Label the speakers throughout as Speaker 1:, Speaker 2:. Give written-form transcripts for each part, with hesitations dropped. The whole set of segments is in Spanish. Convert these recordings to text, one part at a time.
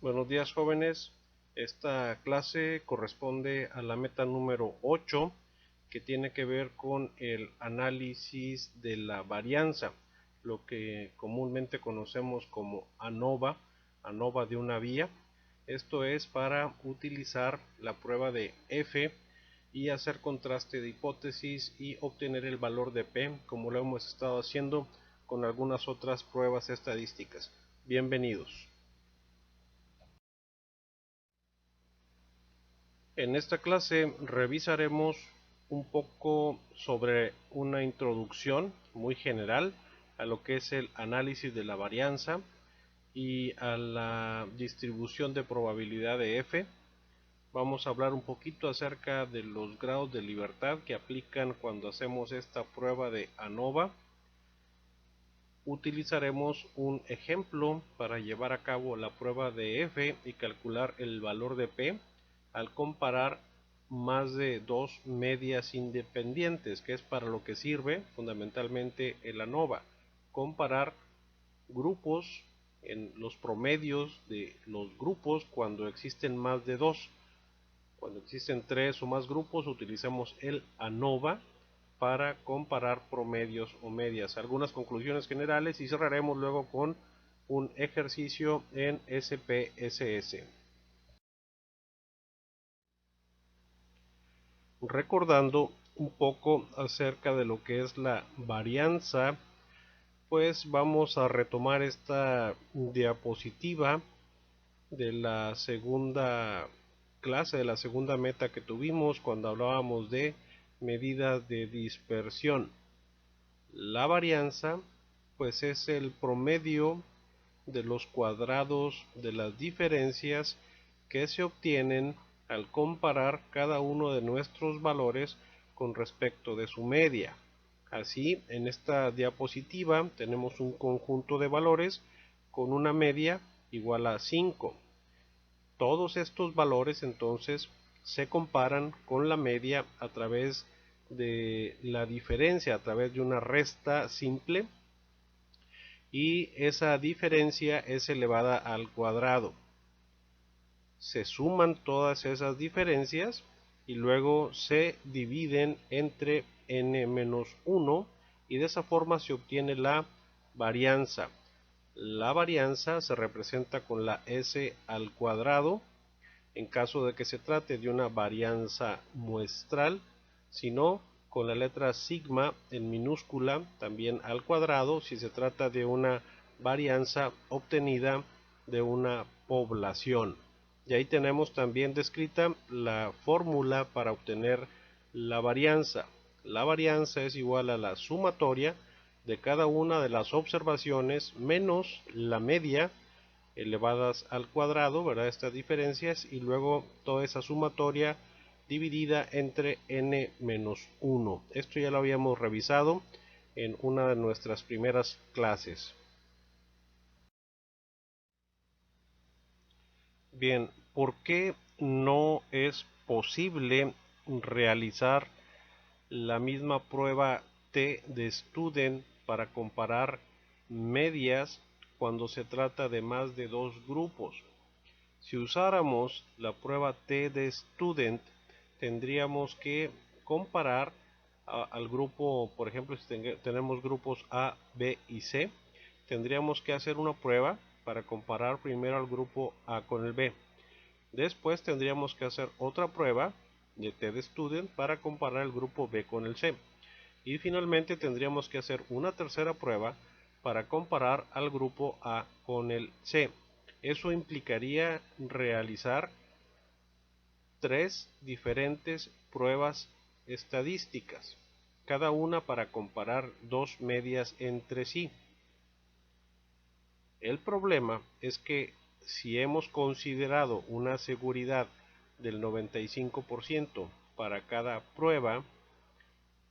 Speaker 1: Buenos días, jóvenes. Esta clase corresponde a la meta número 8, que tiene que ver con el análisis de la varianza, lo que comúnmente conocemos como ANOVA de una vía. Esto es para utilizar la prueba de F y hacer contraste de hipótesis y obtener el valor de P, como lo hemos estado haciendo con algunas otras pruebas estadísticas. Bienvenidos. En esta clase revisaremos un poco sobre una introducción muy general a lo que es el análisis de la varianza y a la distribución de probabilidad de F. Vamos a hablar un poquito acerca de los grados de libertad que aplican cuando hacemos esta prueba de ANOVA. Utilizaremos un ejemplo para llevar a cabo la prueba de F y calcular el valor de P al comparar más de dos medias independientes, que es para lo que sirve fundamentalmente el ANOVA, comparar grupos en los promedios de los grupos cuando existen más de dos. Cuando existen tres o más grupos utilizamos el ANOVA para comparar promedios o medias. Algunas conclusiones generales y cerraremos luego con un ejercicio en SPSS. Recordando un poco acerca de lo que es la varianza, pues vamos a retomar esta diapositiva de la segunda clase, de la segunda meta que tuvimos cuando hablábamos de medidas de dispersión. La varianza pues es el promedio de los cuadrados de las diferencias que se obtienen al comparar cada uno de nuestros valores con respecto de su media. Así, en esta diapositiva tenemos un conjunto de valores con una media igual a 5. Todos estos valores entonces se comparan con la media a través de la diferencia, a través de una resta simple, y esa diferencia es elevada al cuadrado. Se suman todas esas diferencias y luego se dividen entre n-1 y de esa forma se obtiene la varianza. La varianza se representa con la s al cuadrado en caso de que se trate de una varianza muestral, sino con la letra sigma en minúscula también al cuadrado si se trata de una varianza obtenida de una población. Y ahí tenemos también descrita la fórmula para obtener la varianza. La varianza es igual a la sumatoria de cada una de las observaciones menos la media elevadas al cuadrado, ¿verdad? Estas diferencias y luego toda esa sumatoria dividida entre n-1. Esto ya lo habíamos revisado en una de nuestras primeras clases. Bien, ¿por qué no es posible realizar la misma prueba T de Student para comparar medias cuando se trata de más de dos grupos? Si usáramos la prueba T de Student, tendríamos que comparar al grupo, por ejemplo, si tenemos grupos A, B y C, tendríamos que hacer una prueba para comparar primero al grupo A con el B. Después tendríamos que hacer otra prueba de T de Student para comparar el grupo B con el C. Y finalmente tendríamos que hacer una tercera prueba para comparar al grupo A con el C. Eso implicaría realizar tres diferentes pruebas estadísticas, cada una para comparar dos medias entre sí. El problema es que si hemos considerado una seguridad del 95% para cada prueba,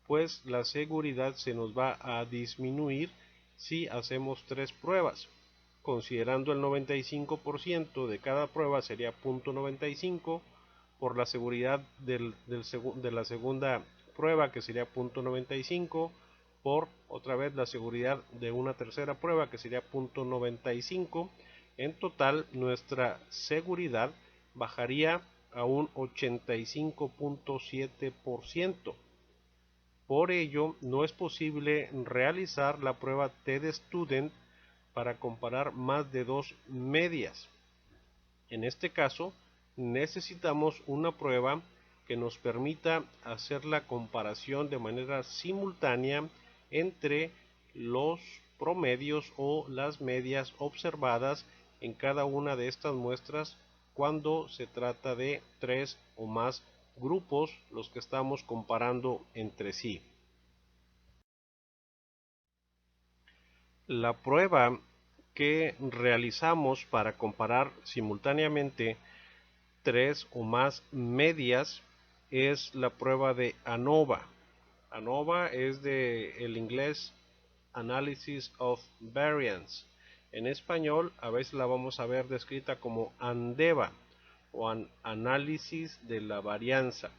Speaker 1: pues la seguridad se nos va a disminuir si hacemos tres pruebas. Considerando el 95% de cada prueba sería 0.95 por la seguridad de la segunda prueba, que sería 0.95, por otra vez la seguridad de una tercera prueba, que sería 0.95, En total, nuestra seguridad bajaría a un 85.7%. Por ello, no es posible realizar la prueba TED-Student para comparar más de dos medias. En este caso, necesitamos una prueba que nos permita hacer la comparación de manera simultánea entre los promedios o las medias observadas en cada una de estas muestras cuando se trata de tres o más grupos los que estamos comparando entre sí. La prueba que realizamos para comparar simultáneamente tres o más medias es la prueba de ANOVA. ANOVA es de el inglés Analysis of Variance. En español a veces la vamos a ver descrita como ANDEVA o análisis de la varianza.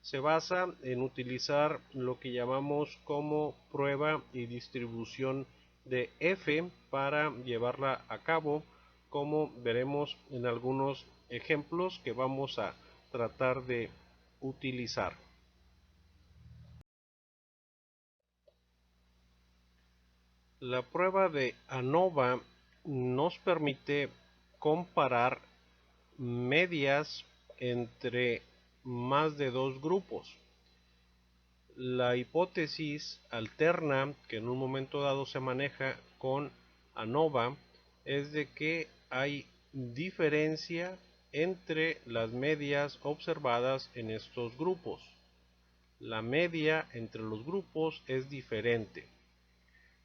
Speaker 1: Se basa en utilizar lo que llamamos como prueba y distribución de F para llevarla a cabo, como veremos en algunos ejemplos que vamos a tratar de utilizar. La prueba de ANOVA nos permite comparar medias entre más de dos grupos. La hipótesis alterna que en un momento dado se maneja con ANOVA es de que hay diferencia entre las medias observadas en estos grupos. La media entre los grupos es diferente.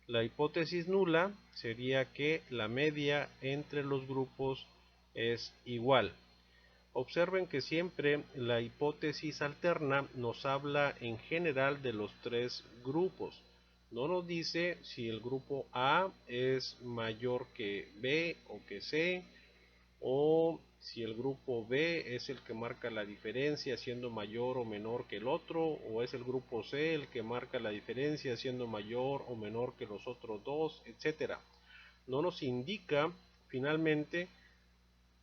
Speaker 1: La hipótesis nula sería que la media entre los grupos es igual. Observen que siempre la hipótesis alterna nos habla en general de los tres grupos. No nos dice si el grupo A es mayor que B o que C, o si el grupo B es el que marca la diferencia siendo mayor o menor que el otro, o es el grupo C el que marca la diferencia siendo mayor o menor que los otros dos, etc. No nos indica finalmente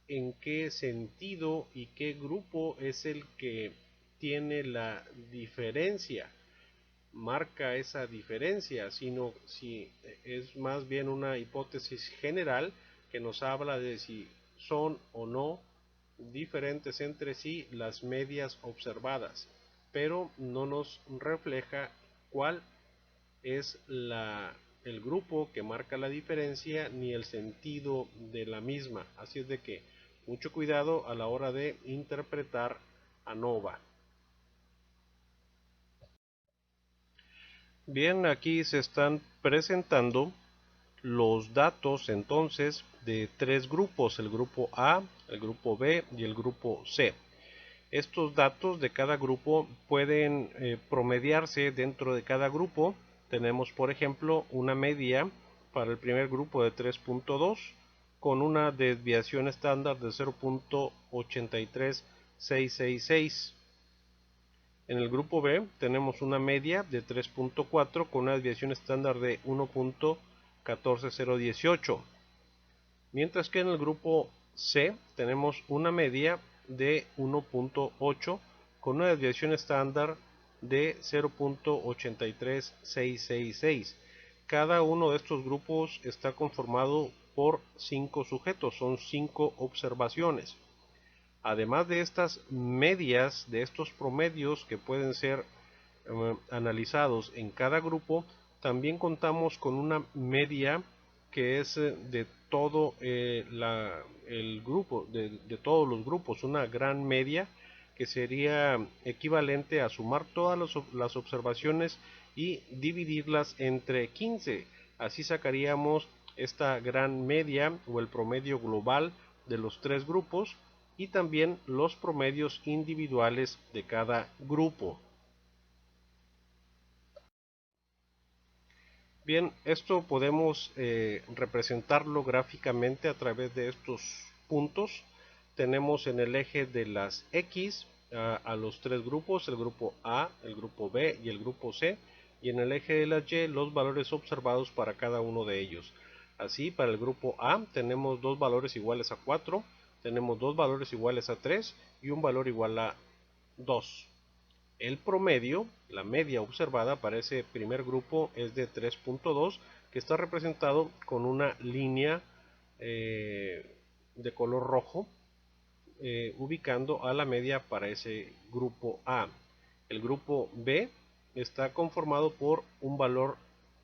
Speaker 1: en qué sentido y qué grupo es el que tiene la diferencia, marca esa diferencia, sino si es más bien una hipótesis general que nos habla de si son o no diferentes entre sí las medias observadas, pero no nos refleja cuál es el grupo que marca la diferencia ni el sentido de la misma. Así es de que mucho cuidado a la hora de interpretar ANOVA. Bien, aquí se están presentando los datos entonces de tres grupos, el grupo A, el grupo B y el grupo C. Estos datos de cada grupo pueden promediarse dentro de cada grupo. Tenemos, por ejemplo, una media para el primer grupo de 3.2 con una desviación estándar de 0.83666. En el grupo B tenemos una media de 3.4 con una desviación estándar de 1.14018. Mientras que en el grupo C tenemos una media de 1.8 con una desviación estándar de 0.83666. Cada uno de estos grupos está conformado por 5 sujetos, son 5 observaciones. Además de estas medias, de estos promedios que pueden ser analizados en cada grupo, también contamos con una media que es de todo el grupo, de todos los grupos, una gran media que sería equivalente a sumar todas las observaciones y dividirlas entre 15. Así sacaríamos esta gran media o el promedio global de los tres grupos y también los promedios individuales de cada grupo. Bien, esto podemos representarlo gráficamente a través de estos puntos. Tenemos en el eje de las X a los tres grupos, el grupo A, el grupo B y el grupo C, y en el eje de las Y los valores observados para cada uno de ellos. Así, para el grupo A tenemos dos valores iguales a 4, tenemos dos valores iguales a 3 y un valor igual a 2. El promedio, la media observada para ese primer grupo es de 3.2, que está representado con una línea de color rojo, ubicando a la media para ese grupo A. El grupo B está conformado por un valor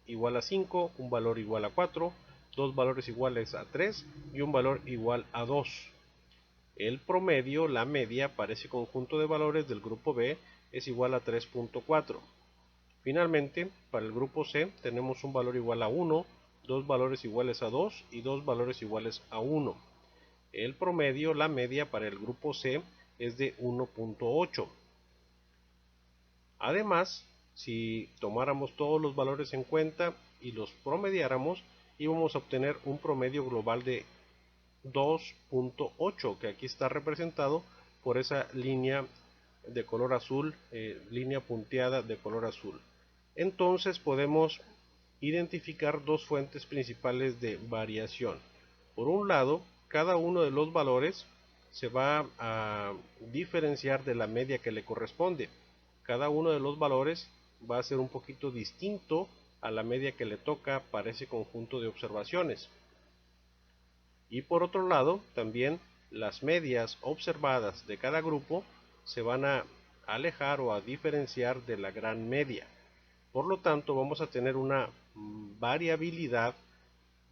Speaker 1: igual a 5, un valor igual a 4, dos valores iguales a 3 y un valor igual a 2. El promedio, la media para ese conjunto de valores del grupo B es igual a 3.4. Finalmente, para el grupo C tenemos un valor igual a 1, dos valores iguales a 2 y dos valores iguales a 1. El promedio, la media para el grupo C es de 1.8. Además, si tomáramos todos los valores en cuenta y los promediáramos, íbamos a obtener un promedio global de 2.8, que aquí está representado por esa línea de color azul, línea punteada de color azul. Entonces podemos identificar dos fuentes principales de variación. Por un lado, cada uno de los valores se va a diferenciar de la media que le corresponde. Cada uno de los valores va a ser un poquito distinto a la media que le toca para ese conjunto de observaciones. Y por otro lado, también las medias observadas de cada grupo se van a alejar o a diferenciar de la gran media. Por lo tanto, vamos a tener una variabilidad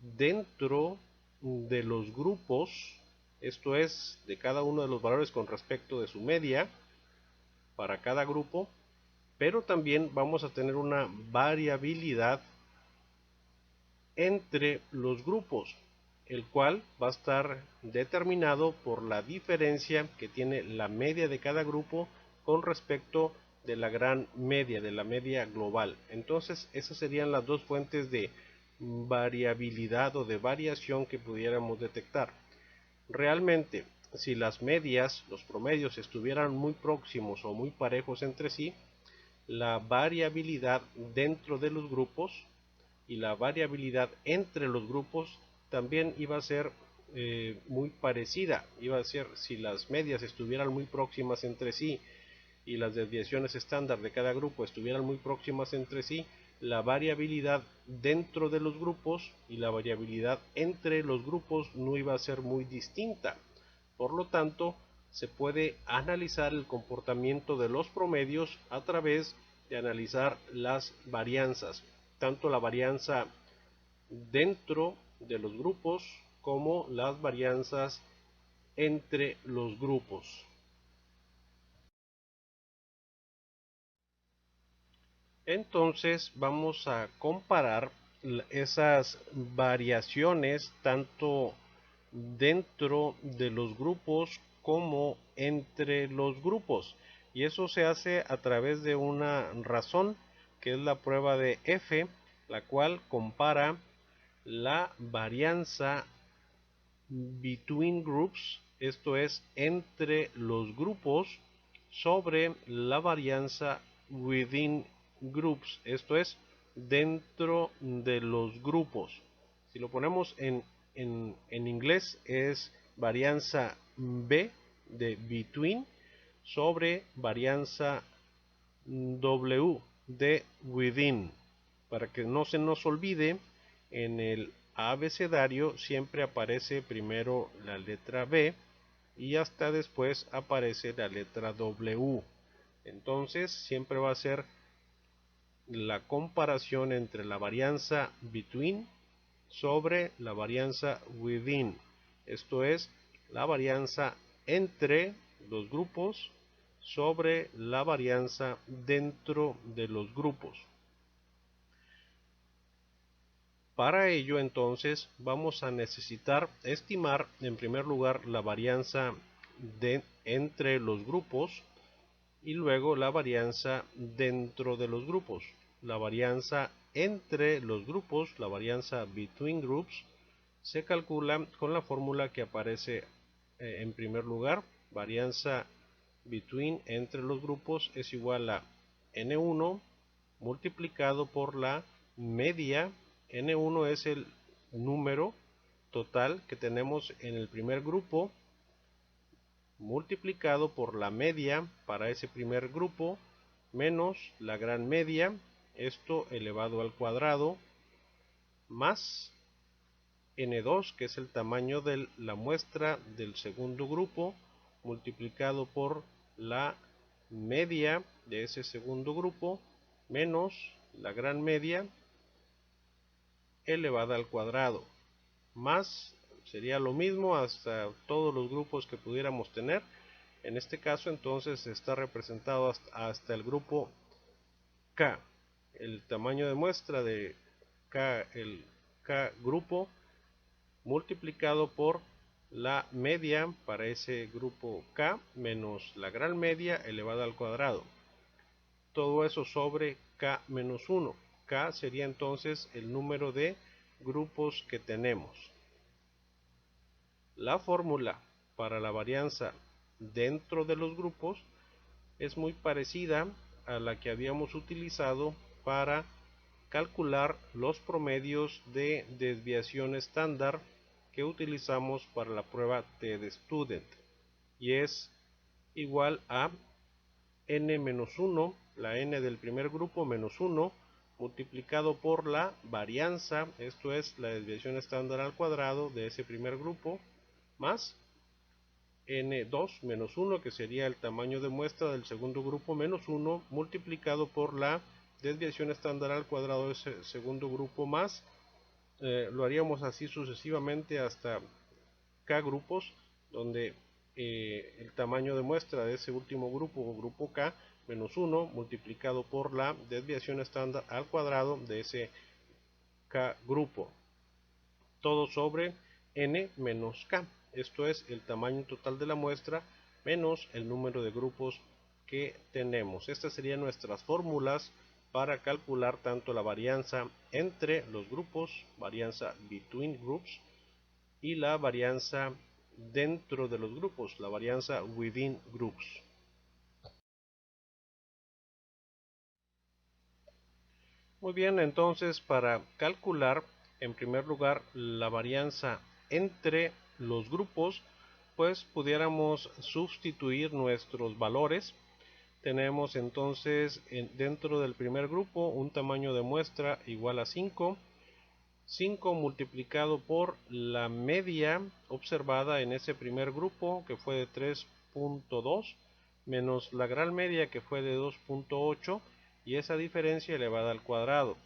Speaker 1: dentro de los grupos, esto es, de cada uno de los valores con respecto de su media para cada grupo, pero también vamos a tener una variabilidad entre los grupos, el cual va a estar determinado por la diferencia que tiene la media de cada grupo con respecto de la gran media, de la media global. Entonces, esas serían las dos fuentes de variabilidad o de variación que pudiéramos detectar. Realmente, si las medias, los promedios estuvieran muy próximos o muy parejos entre sí, la variabilidad dentro de los grupos y la variabilidad entre los grupos también iba a ser muy parecida. Iba a ser, si las medias estuvieran muy próximas entre sí y las desviaciones estándar de cada grupo estuvieran muy próximas entre sí, la variabilidad dentro de los grupos y la variabilidad entre los grupos no iba a ser muy distinta. Por lo tanto, se puede analizar el comportamiento de los promedios a través de analizar las varianzas, tanto la varianza dentro de los grupos como las varianzas entre los grupos. Entonces vamos a comparar esas variaciones tanto dentro de los grupos como entre los grupos, y eso se hace a través de una razón que es la prueba de F, la cual compara la varianza between groups, esto es entre los grupos, sobre la varianza within groups, esto es dentro de los grupos. Si lo ponemos en inglés es varianza B de between sobre varianza W de within. Para que no se nos olvide, en el abecedario siempre aparece primero la letra B y hasta después aparece la letra W. Entonces siempre va a ser la comparación entre la varianza between sobre la varianza within. Esto es la varianza entre los grupos sobre la varianza dentro de los grupos. Para ello, entonces, vamos a necesitar estimar en primer lugar la varianza entre los grupos y luego la varianza dentro de los grupos. La varianza entre los grupos, la varianza between groups, se calcula con la fórmula que aparece en primer lugar. Varianza between entre los grupos es igual a N1 multiplicado por la media. N1 es el número total que tenemos en el primer grupo multiplicado por la media para ese primer grupo menos la gran media, esto elevado al cuadrado, más n2, que es el tamaño de la muestra del segundo grupo, multiplicado por la media de ese segundo grupo, menos la gran media elevada al cuadrado, más sería lo mismo hasta todos los grupos que pudiéramos tener. En este caso entonces está representado hasta el grupo K, el tamaño de muestra de K, el K grupo, multiplicado por la media para ese grupo K menos la gran media elevada al cuadrado. Todo eso sobre K menos 1. K sería entonces el número de grupos que tenemos. La fórmula para la varianza dentro de los grupos es muy parecida a la que habíamos utilizado para calcular los promedios de desviación estándar que utilizamos para la prueba TED-Student, y es igual a n-1, la n del primer grupo menos 1, multiplicado por la varianza, esto es la desviación estándar al cuadrado de ese primer grupo, más n2 menos 1, que sería el tamaño de muestra del segundo grupo menos 1, multiplicado por la desviación estándar al cuadrado de ese segundo grupo, más lo haríamos así sucesivamente hasta k grupos, donde el tamaño de muestra de ese último grupo o grupo k menos 1 multiplicado por la desviación estándar al cuadrado de ese k grupo, todo sobre n menos k. Esto es el tamaño total de la muestra menos el número de grupos que tenemos. Estas serían nuestras fórmulas para calcular tanto la varianza entre los grupos, varianza between groups, y la varianza dentro de los grupos, la varianza within groups. Muy bien, entonces para calcular en primer lugar la varianza entre los grupos, pues pudiéramos sustituir nuestros valores. Tenemos entonces dentro del primer grupo un tamaño de muestra igual a 5. 5 multiplicado por la media observada en ese primer grupo, que fue de 3.2, menos la gran media, que fue de 2.8, y esa diferencia elevada al cuadrado,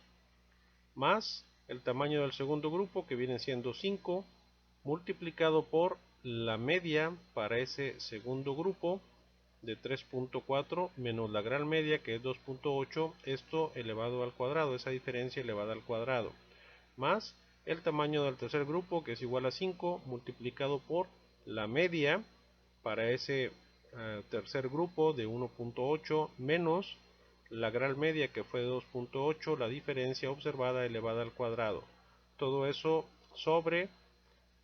Speaker 1: más el tamaño del segundo grupo, que viene siendo 5, multiplicado por la media para ese segundo grupo de 3.4 menos la gran media, que es 2.8, esto elevado al cuadrado, esa diferencia elevada al cuadrado, más el tamaño del tercer grupo, que es igual a 5, multiplicado por la media para ese tercer grupo de 1.8 menos la gran media, que fue de 2.8, la diferencia observada elevada al cuadrado. Todo eso sobre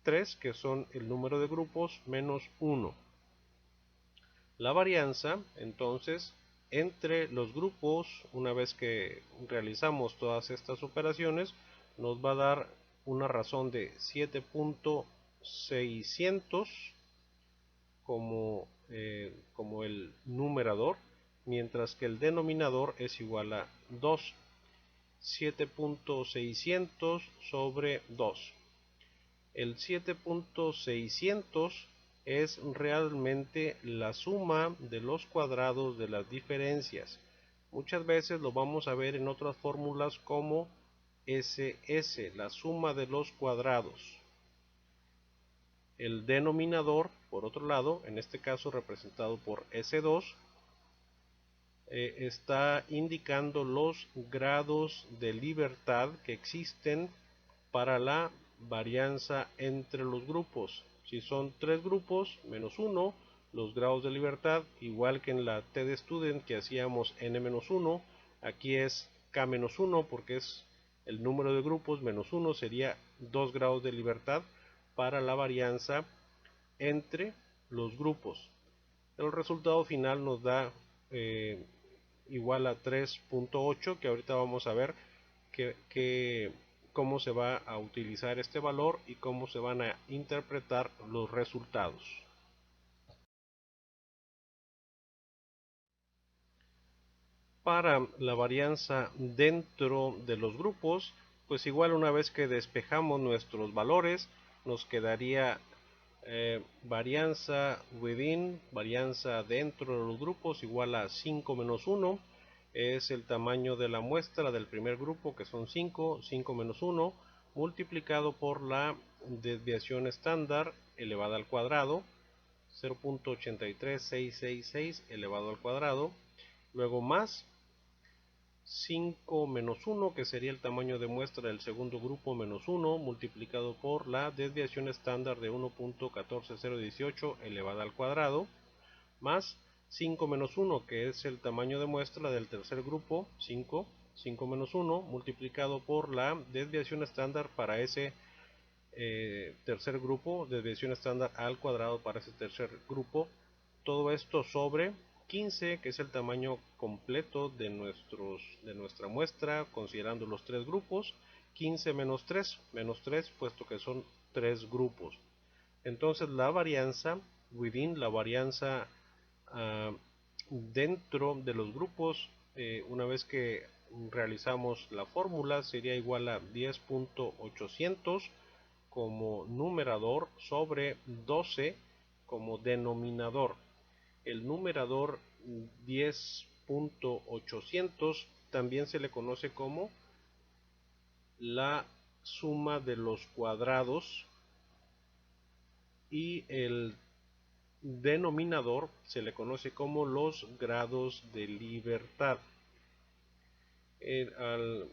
Speaker 1: 3, que son el número de grupos, menos 1. La varianza, entonces, entre los grupos, una vez que realizamos todas estas operaciones, nos va a dar una razón de 7.600 como el numerador, mientras que el denominador es igual a 2. 7.600 sobre 2. El 7.600 es realmente la suma de los cuadrados de las diferencias. Muchas veces lo vamos a ver en otras fórmulas como SS, la suma de los cuadrados. El denominador, por otro lado, en este caso representado por S2, está indicando los grados de libertad que existen para la varianza entre los grupos. Si son 3 grupos, menos 1, los grados de libertad, igual que en la TED-Student que hacíamos n-1, aquí es k-1 porque es el número de grupos, menos 1 sería 2 grados de libertad para la varianza entre los grupos. El resultado final nos da igual a 3.8, que ahorita vamos a ver qué cómo se va a utilizar este valor y cómo se van a interpretar los resultados. Para la varianza dentro de los grupos, pues igual una vez que despejamos nuestros valores, nos quedaría varianza within, varianza dentro de los grupos, igual a 5 menos 1. Es el tamaño de la muestra del primer grupo, que son 5, 5 menos 1, multiplicado por la desviación estándar elevada al cuadrado, 0.83666 elevado al cuadrado, luego más 5 menos 1, que sería el tamaño de muestra del segundo grupo, menos 1, multiplicado por la desviación estándar de 1.14018 elevada al cuadrado, más 5 menos 1, que es el tamaño de muestra del tercer grupo, 5 menos 1, multiplicado por la desviación estándar para ese tercer grupo, desviación estándar al cuadrado para ese tercer grupo, todo esto sobre 15, que es el tamaño completo de nuestra muestra, considerando los tres grupos, 15 menos 3, puesto que son tres grupos. Entonces la varianza within, la varianza dentro de los grupos, una vez que realizamos la fórmula, sería igual a 10.800 como numerador sobre 12 como denominador. El numerador 10.800 también se le conoce como la suma de los cuadrados y el denominador se le conoce como los grados de libertad.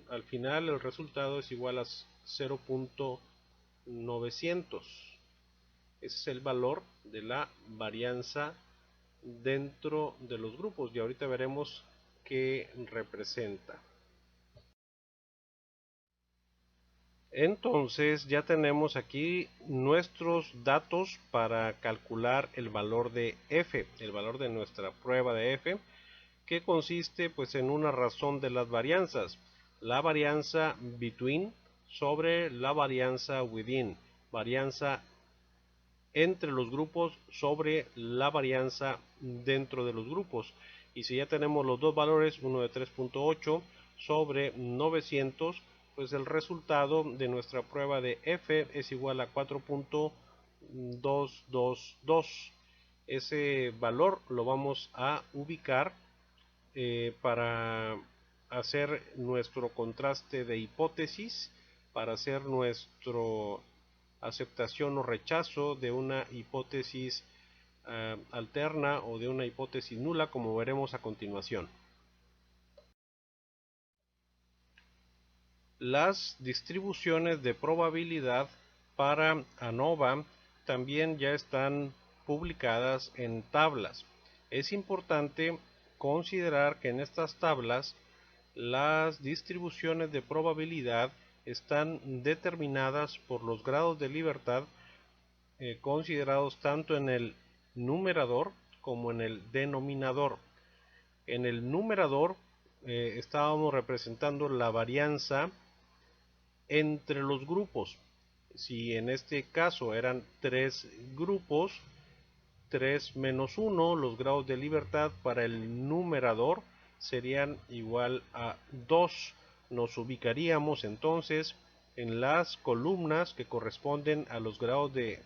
Speaker 1: Al final el resultado es igual a 0.900. Ese es el valor de la varianza dentro de los grupos y ahorita veremos qué representa. Entonces ya tenemos aquí nuestros datos para calcular el valor de f, el valor de nuestra prueba de f, que consiste pues en una razón de las varianzas, la varianza between sobre la varianza within, varianza entre los grupos sobre la varianza dentro de los grupos. Y si ya tenemos los dos valores, uno de 3.8 sobre 900, pues el resultado de nuestra prueba de f es igual a 4.222. Ese valor lo vamos a ubicar para hacer nuestro contraste de hipótesis, para hacer nuestro aceptación o rechazo de una hipótesis alterna o de una hipótesis nula, como veremos a continuación. Las distribuciones de probabilidad para ANOVA también ya están publicadas en tablas. Es importante considerar que en estas tablas las distribuciones de probabilidad están determinadas por los grados de libertad considerados tanto en el numerador como en el denominador. En el numerador estábamos representando la varianza entre los grupos. Si en este caso eran tres grupos, 3 menos 1, los grados de libertad para el numerador serían igual a 2. Nos ubicaríamos entonces en las columnas que corresponden a los grados de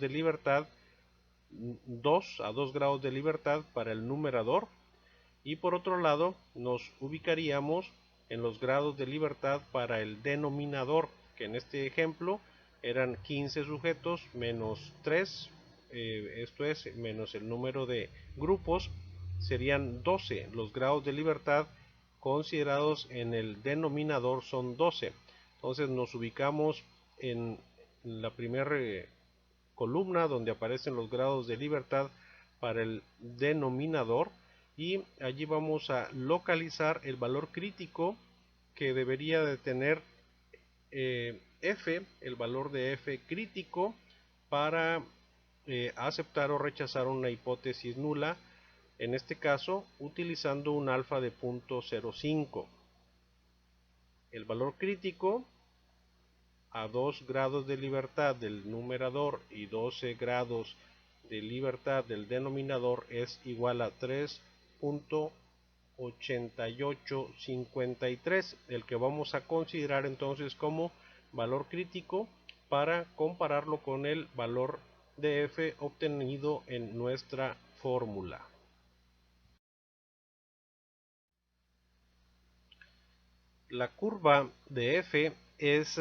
Speaker 1: libertad, 2 grados de libertad para el numerador, y por otro lado nos ubicaríamos en los grados de libertad para el denominador, que en este ejemplo eran 15 sujetos menos 3, esto es menos el número de grupos, serían 12. Los grados de libertad considerados en el denominador son 12. Entonces nos ubicamos en la primera columna donde aparecen los grados de libertad para el denominador, y allí vamos a localizar el valor crítico que debería de tener f, el valor de f crítico para aceptar o rechazar una hipótesis nula, en este caso utilizando un alfa de 0.05. El valor crítico a 2 grados de libertad del numerador y 12 grados de libertad del denominador es igual a 3.8853, el que vamos a considerar entonces como valor crítico para compararlo con el valor de f obtenido en nuestra fórmula. La curva de f es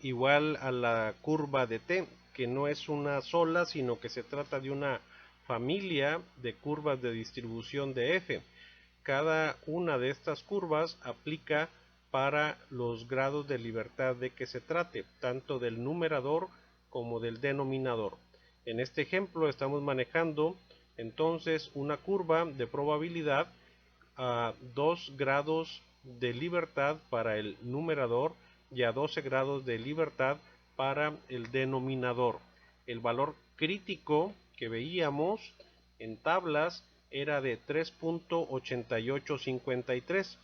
Speaker 1: igual a la curva de t, que no es una sola, sino que se trata de una familia de curvas de distribución de f. Cada una de estas curvas aplica para los grados de libertad de que se trate, tanto del numerador como del denominador. En este ejemplo estamos manejando entonces una curva de probabilidad a 2 grados de libertad para el numerador y a 12 grados de libertad para el denominador. El valor crítico que veíamos en tablas era de 3.8853.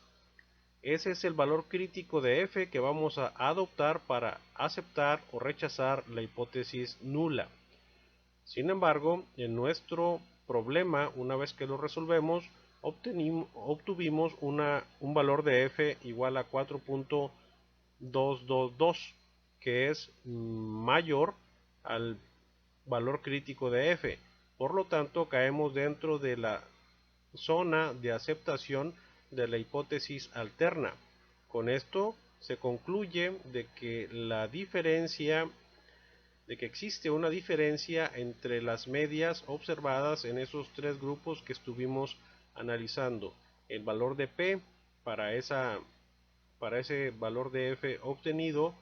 Speaker 1: Ese es el valor crítico de f que vamos a adoptar para aceptar o rechazar la hipótesis nula. Sin embargo, en nuestro problema, una vez que lo resolvemos, obtuvimos un valor de f igual a 4.222, que es mayor al valor crítico de f. Por lo tanto, caemos dentro de la zona de aceptación de la hipótesis alterna. Con esto se concluye de que existe una diferencia entre las medias observadas en esos tres grupos que estuvimos analizando. El valor de P para ese valor de F obtenido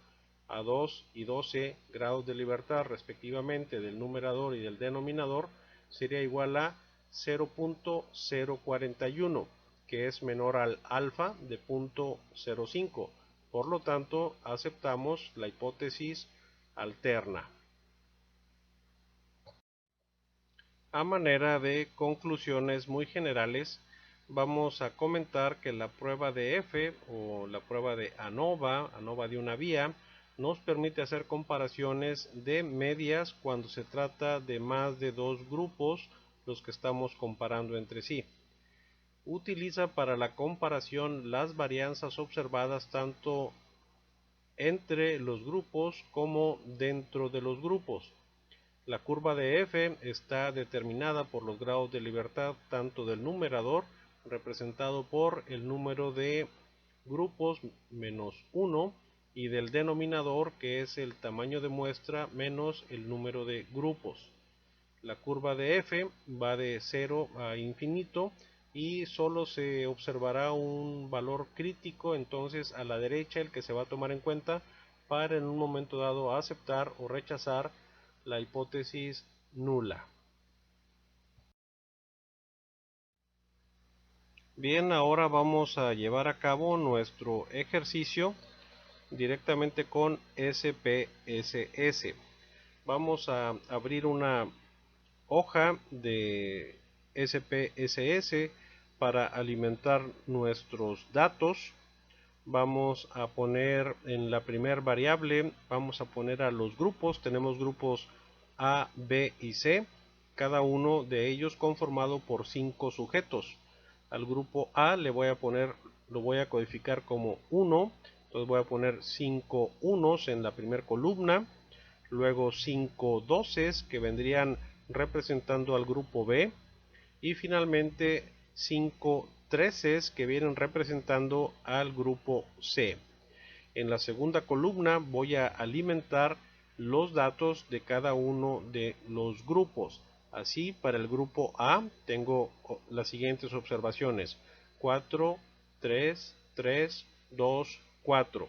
Speaker 1: a 2 y 12 grados de libertad respectivamente del numerador y del denominador sería igual a 0.041, que es menor al alfa de 0.05. Por lo tanto, aceptamos la hipótesis alterna. A manera de conclusiones muy generales, vamos a comentar que la prueba de F o la prueba de ANOVA de una vía, nos permite hacer comparaciones de medias cuando se trata de más de dos grupos los que estamos comparando entre sí. Utiliza para la comparación las varianzas observadas tanto entre los grupos como dentro de los grupos. La curva de f está determinada por los grados de libertad tanto del numerador, representado por el número de grupos menos 1, y del denominador, que es el tamaño de muestra menos el número de grupos. La curva de f va de 0 a infinito y solo se observará un valor crítico entonces a la derecha, el que se va a tomar en cuenta para en un momento dado aceptar o rechazar la hipótesis nula. Bien, ahora vamos a llevar a cabo nuestro ejercicio directamente con SPSS. Vamos a abrir una hoja de SPSS para alimentar nuestros datos. Vamos a poner en la primera variable, vamos a poner a los grupos. Tenemos grupos A, B y C, cada uno de ellos conformado por 5 sujetos. Al grupo A lo voy a codificar como 1, entonces voy a poner 5 unos en la primera columna, luego 5 doces que vendrían representando al grupo B, y finalmente 5 treces que vienen representando al grupo C. En la segunda columna voy a alimentar los datos de cada uno de los grupos. Así, para el grupo A tengo las siguientes observaciones: 4, 3, 3, 2, 4.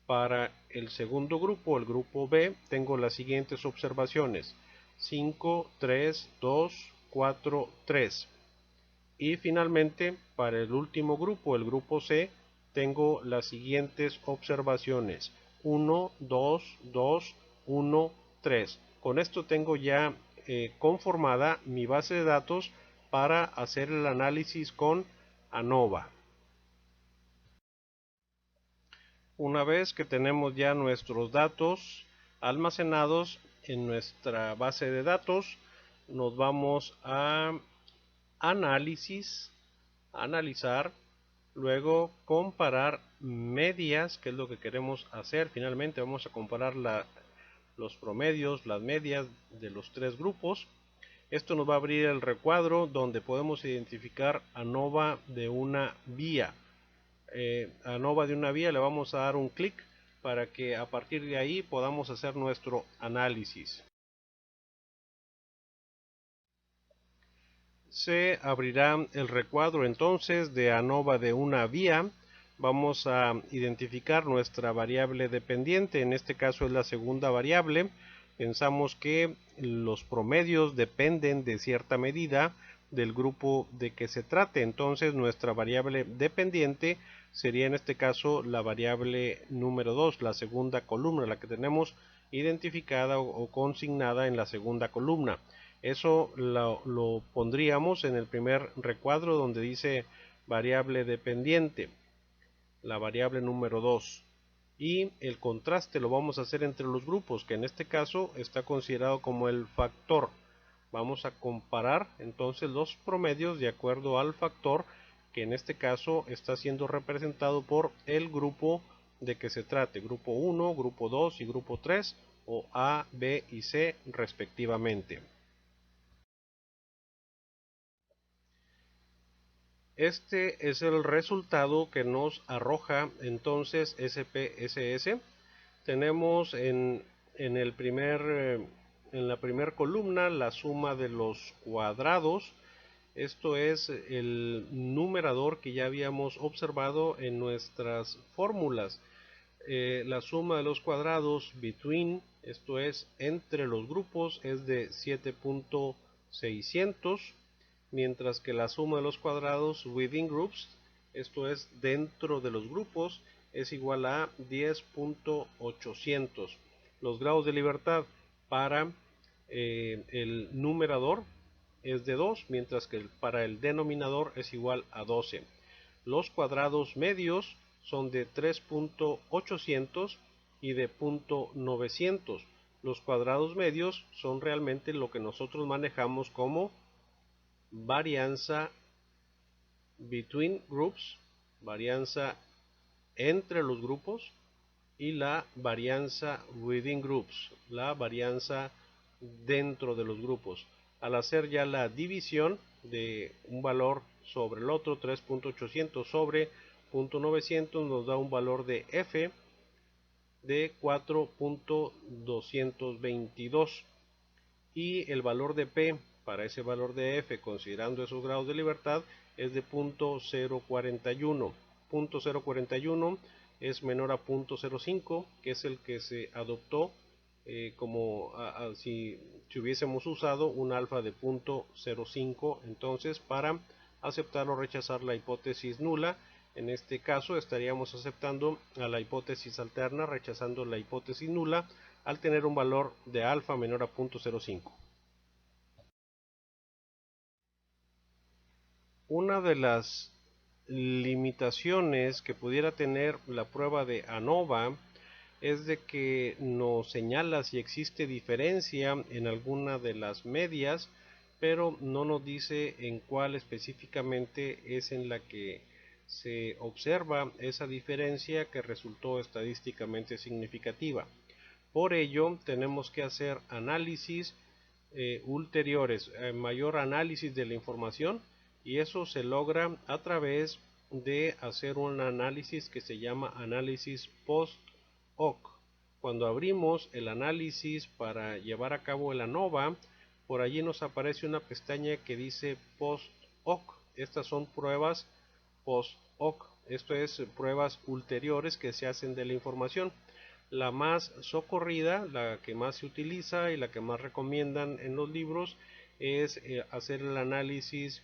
Speaker 1: Para el segundo grupo, el grupo B, tengo las siguientes observaciones: 5, 3, 2, 4, 3. Y finalmente, para el último grupo, el grupo C, tengo las siguientes observaciones: 1, 2, 2, 1, 3. Con esto tengo ya conformada mi base de datos para hacer el análisis con ANOVA. Una vez que tenemos ya nuestros datos almacenados en nuestra base de datos, nos vamos a análisis, analizar, luego comparar medias, que es lo que queremos hacer. Finalmente vamos a comparar los promedios, las medias de los tres grupos. Esto nos va a abrir el recuadro donde podemos identificar ANOVA de una vía. ANOVA de una vía le vamos a dar un clic para que a partir de ahí podamos hacer nuestro análisis. Se abrirá el recuadro entonces de ANOVA de una vía. Vamos a identificar nuestra variable dependiente, en este caso es la segunda variable. Pensamos que los promedios dependen de cierta medida del grupo de que se trate, entonces nuestra variable dependiente sería en este caso la variable número 2, la segunda columna, la que tenemos identificada o consignada en la segunda columna. Eso lo pondríamos en el primer recuadro donde dice variable dependiente, la variable número 2. Y el contraste lo vamos a hacer entre los grupos, que en este caso está considerado como el factor. Vamos a comparar entonces los promedios de acuerdo al factor, que en este caso está siendo representado por el grupo de que se trate, grupo 1, grupo 2 y grupo 3, o A, B y C respectivamente. Este es el resultado que nos arroja entonces SPSS. Tenemos en la primera columna la suma de los cuadrados. Esto es el numerador que ya habíamos observado en nuestras fórmulas. La suma de los cuadrados between, esto es entre los grupos, es de 7.600, mientras que la suma de los cuadrados within groups, esto es dentro de los grupos, es igual a 10.800. Los grados de libertad para el numerador es de 2, mientras que para el denominador es igual a 12. Los cuadrados medios son de 3.800 y de 0.900. Los cuadrados medios son realmente lo que nosotros manejamos como varianza between groups, varianza entre los grupos, y la varianza within groups, la varianza dentro de los grupos. Al hacer ya la división de un valor sobre el otro, 3.800 sobre 0.900 nos da un valor de F de 4.222 y el valor de P para ese valor de F, considerando esos grados de libertad, es de 0.041. 0.041 es menor a 0.05, que es el que se adoptó como si hubiésemos usado un alfa de 0.05, entonces para aceptar o rechazar la hipótesis nula. En este caso estaríamos aceptando a la hipótesis alterna, rechazando la hipótesis nula al tener un valor de alfa menor a 0.05. Una de las limitaciones que pudiera tener la prueba de ANOVA es de que nos señala si existe diferencia en alguna de las medias, pero no nos dice en cuál específicamente es en la que se observa esa diferencia que resultó estadísticamente significativa. Por ello, tenemos que hacer análisis ulteriores, mayor análisis de la información, y eso se logra a través de hacer un análisis que se llama análisis post hoc. Cuando abrimos el análisis para llevar a cabo el ANOVA, por allí nos aparece una pestaña que dice post hoc. Estas son pruebas post hoc, esto es pruebas ulteriores que se hacen de la información. La más socorrida, la que más se utiliza y la que más recomiendan en los libros es hacer el análisis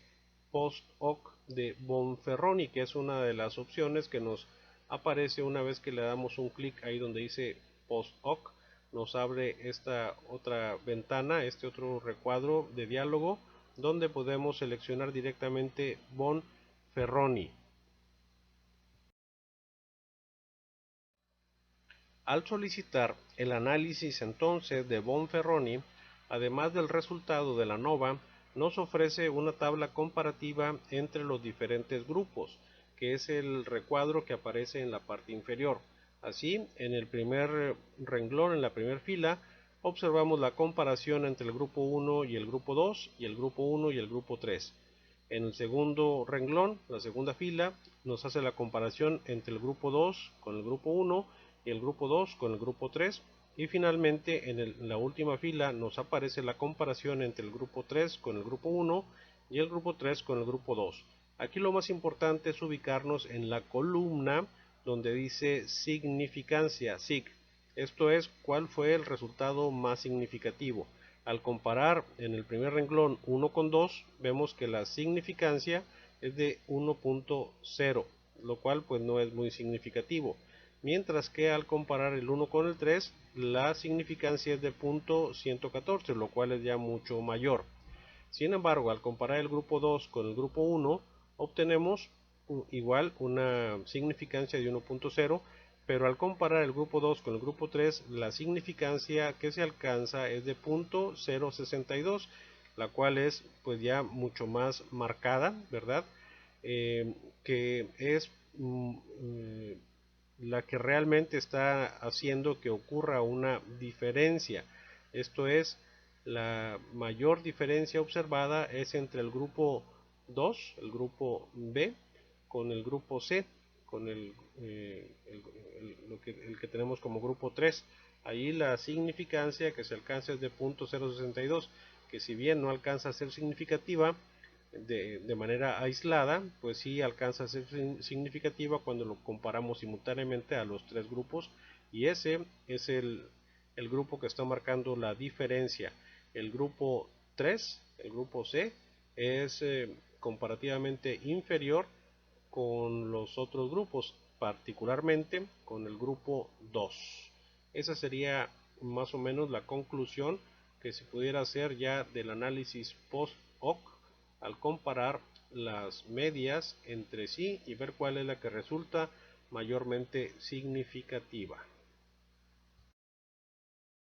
Speaker 1: post hoc de Bonferroni, que es una de las opciones que nos aparece una vez que le damos un clic ahí donde dice post hoc. Nos abre esta otra ventana, este otro recuadro de diálogo, donde podemos seleccionar directamente Bonferroni. Al solicitar el análisis entonces de Bonferroni, además del resultado de la ANOVA, nos ofrece una tabla comparativa entre los diferentes grupos, que es el recuadro que aparece en la parte inferior. Así, en el primer renglón, en la primera fila, observamos la comparación entre el grupo 1 y el grupo 2, y el grupo 1 y el grupo 3. En el segundo renglón, la segunda fila, nos hace la comparación entre el grupo 2 con el grupo 1 y el grupo 2 con el grupo 3. Y finalmente en la última fila nos aparece la comparación entre el grupo 3 con el grupo 1 y el grupo 3 con el grupo 2. Aquí lo más importante es ubicarnos en la columna donde dice significancia, sig. Esto es cuál fue el resultado más significativo. Al comparar en el primer renglón 1 con 2, vemos que la significancia es de 1.0, lo cual pues no es muy significativo. Mientras que al comparar el 1 con el 3, la significancia es de .114, lo cual es ya mucho mayor. Sin embargo, al comparar el grupo 2 con el grupo 1, obtenemos igual una significancia de 1.0, pero al comparar el grupo 2 con el grupo 3, la significancia que se alcanza es de .062, la cual es pues ya mucho más marcada, ¿verdad? Que es la que realmente está haciendo que ocurra una diferencia. Esto es, la mayor diferencia observada es entre el grupo 2, el grupo B, con el grupo C, con el que tenemos como grupo 3. Ahí la significancia que se alcanza es de .062, que si bien no alcanza a ser significativa de manera aislada, pues sí alcanza a ser significativa cuando lo comparamos simultáneamente a los tres grupos, y ese es el grupo que está marcando la diferencia. El grupo 3, el grupo C, es comparativamente inferior con los otros grupos, particularmente con el grupo 2. Esa sería más o menos la conclusión que se pudiera hacer ya del análisis post-hoc al comparar las medias entre sí y ver cuál es la que resulta mayormente significativa.